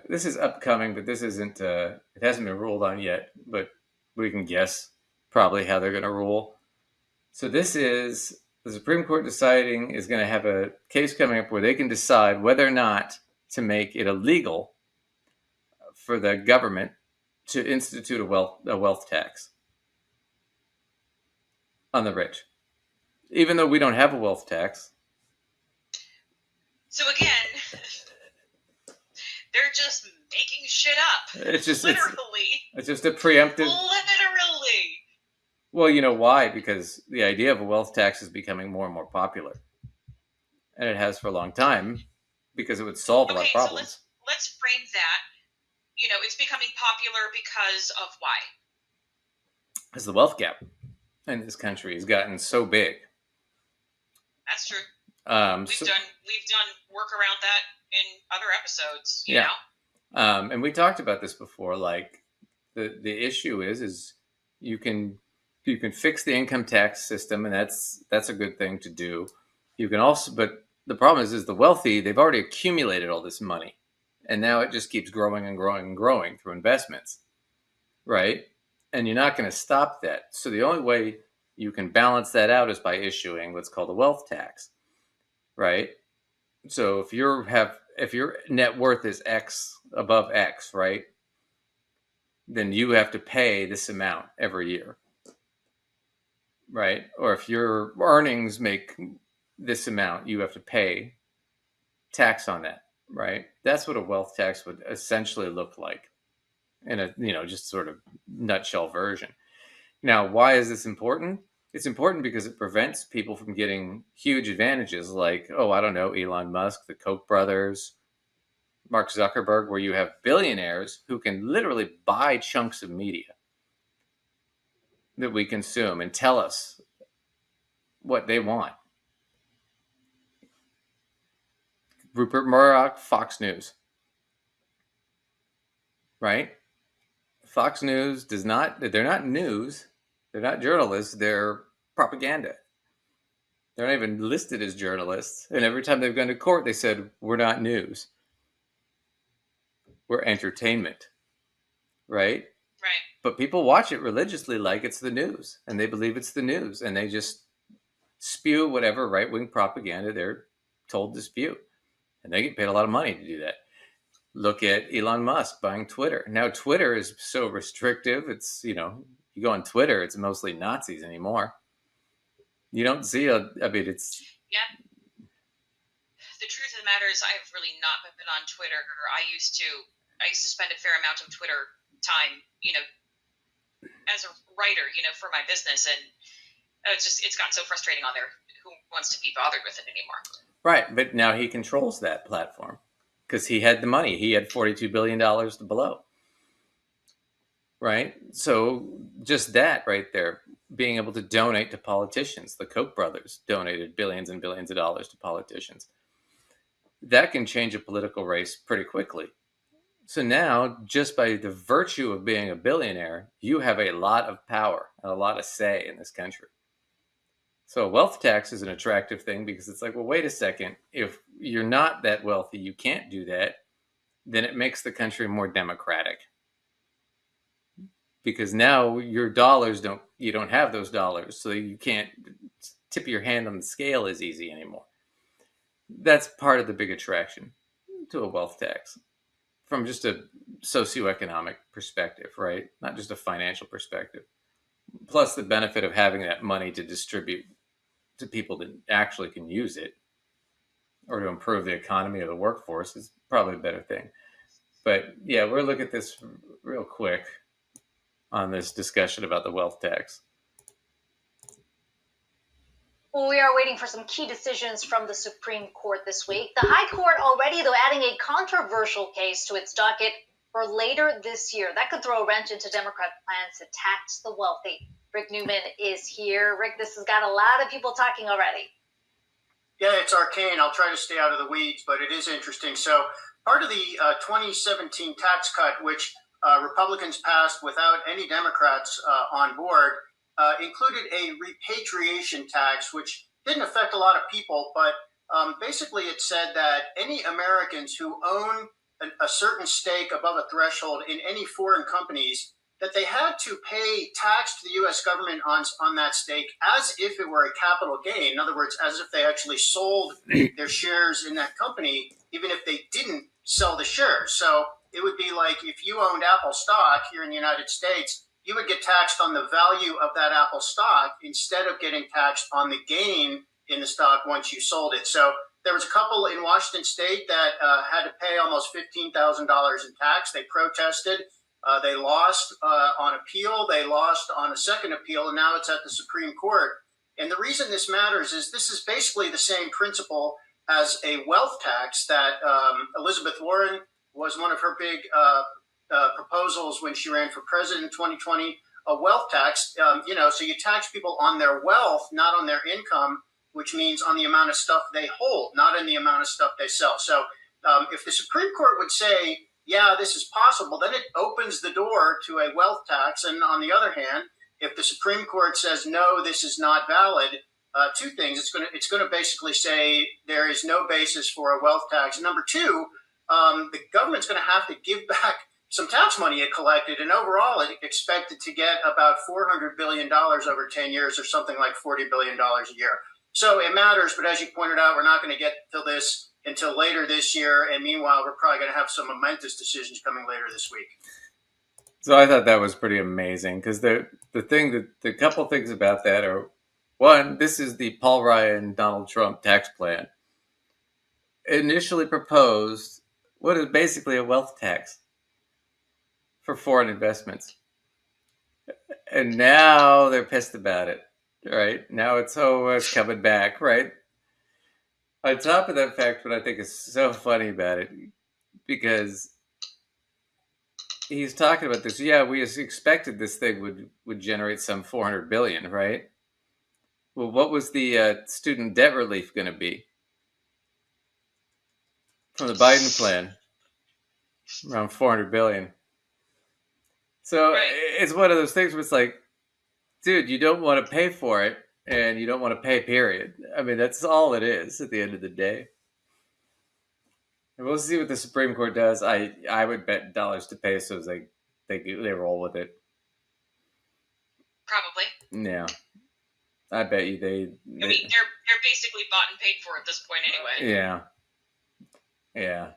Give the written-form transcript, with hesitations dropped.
this is upcoming, but this isn't. It hasn't been ruled on yet, but we can guess probably how they're going to rule. So this is the Supreme Court deciding is going to have a case coming up where they can decide whether or not to make it illegal for the government to institute a wealth tax on the rich, even though we don't have a wealth tax. So again, they're just making shit up. It's just literally. It's just a preemptive. Literally. Well, you know why? Because the idea of a wealth tax is becoming more and more popular, and it has for a long time, because it would solve a lot of problems. So let's frame that. It's becoming popular because of why? Because the wealth gap in this country has gotten so big. That's true. We've done work around that in other episodes. You know? And we talked about this before. Like the issue is you can fix the income tax system, and that's a good thing to do. You can also, but the problem is the wealthy, they've already accumulated all this money, and now it just keeps growing and growing and growing through investments, right? And you're not going to stop that. So the only way you can balance that out is by issuing what's called a wealth tax, right? So if your net worth is X, above X, right, then you have to pay this amount every year, right? Or if your earnings make this amount, you have to pay tax on that, right? That's what a wealth tax would essentially look like in a just sort of nutshell version. Now, why is this important? It's important because it prevents people from getting huge advantages like, I don't know, Elon Musk, the Koch brothers, Mark Zuckerberg, where you have billionaires who can literally buy chunks of media that we consume and tell us what they want. Rupert Murdoch, Fox News, right? Fox News they're not news. They're not journalists. They're propaganda. They're not even listed as journalists. And every time they've gone to court, they said, we're not news. We're entertainment, right? Right. But people watch it religiously like it's the news, and they believe it's the news, and they just spew whatever right-wing propaganda they're told to spew. And they get paid a lot of money to do that. Look at Elon Musk buying Twitter. Now, Twitter is so restrictive. It's, you go on Twitter, it's mostly Nazis anymore. You don't see it's... Yeah. The truth of the matter is I've really not been on Twitter. I used to spend a fair amount of Twitter time, as a writer, for my business. And it's gotten so frustrating on there. Who wants to be bothered with it anymore? Right. But now he controls that platform because he had the money. He had $42 billion to blow. Right. So just that right there, being able to donate to politicians. The Koch brothers donated billions and billions of dollars to politicians. That can change a political race pretty quickly. So now, just by the virtue of being a billionaire, you have a lot of power and a lot of say in this country. So a wealth tax is an attractive thing because it's like, well, wait a second. If you're not that wealthy, you can't do that. Then it makes the country more democratic. Because now your dollars you don't have those dollars. So you can't tip your hand on the scale as easy anymore. That's part of the big attraction to a wealth tax from just a socioeconomic perspective, right? Not just a financial perspective. Plus the benefit of having that money to distribute to people that actually can use it or to improve the economy or the workforce is probably a better thing. But yeah, we'll look at this real quick on this discussion about the wealth tax. Well, we are waiting for some key decisions from the Supreme Court this week. The High Court already, though, adding a controversial case to its docket for later this year. That could throw a wrench into Democrat plans to tax the wealthy. Rick Newman is here. Rick, this has got a lot of people talking already. Yeah, it's arcane. I'll try to stay out of the weeds, but it is interesting. So part of the 2017 tax cut, which Republicans passed without any Democrats on board, included a repatriation tax, which didn't affect a lot of people, but basically it said that any Americans who own a certain stake above a threshold in any foreign companies, that they had to pay tax to the U.S. government on that stake as if it were a capital gain. In other words, as if they actually sold their shares in that company, even if they didn't sell the shares. So it would be like if you owned Apple stock here in the United States, you would get taxed on the value of that Apple stock instead of getting taxed on the gain in the stock once you sold it. So there was a couple in Washington State that had to pay almost $15,000 in tax. They protested. They lost on appeal. They lost on a second appeal, and now it's at the Supreme Court. And the reason this matters is this is basically the same principle as a wealth tax that Elizabeth Warren was one of her big proposals when she ran for president in 2020. A wealth tax, so you tax people on their wealth, not on their income, which means on the amount of stuff they hold, not on the amount of stuff they sell. So if the Supreme Court would say, yeah, this is possible, then it opens the door to a wealth tax. And on the other hand, if the Supreme Court says, no, this is not valid, two things. It's going to basically say there is no basis for a wealth tax. And number two, the government's going to have to give back some tax money it collected. And overall, it expected to get about $400 billion over 10 years or something like $40 billion a year. So it matters. But as you pointed out, we're not going to get to this until later this year. And meanwhile, we're probably going to have some momentous decisions coming later this week. So I thought that was pretty amazing because the couple things about that are, one, this is the Paul Ryan Donald Trump tax plan. Initially proposed what is basically a wealth tax for foreign investments. And now they're pissed about it, right? Now it's coming back, right? On top of that fact, what I think is so funny about it, because he's talking about this. Yeah, we expected this thing would generate some $400 billion, right? Well, what was the student debt relief going to be from the Biden plan? Around $400 billion. So it's one of those things where it's like, dude, you don't want to pay for it, and you don't want to pay. Period. I mean, that's all it is at the end of the day. And we'll see what the Supreme Court does. I would bet dollars to pesos they roll with it. Probably. Yeah, I bet you they. I mean, they're basically bought and paid for at this point anyway. Yeah.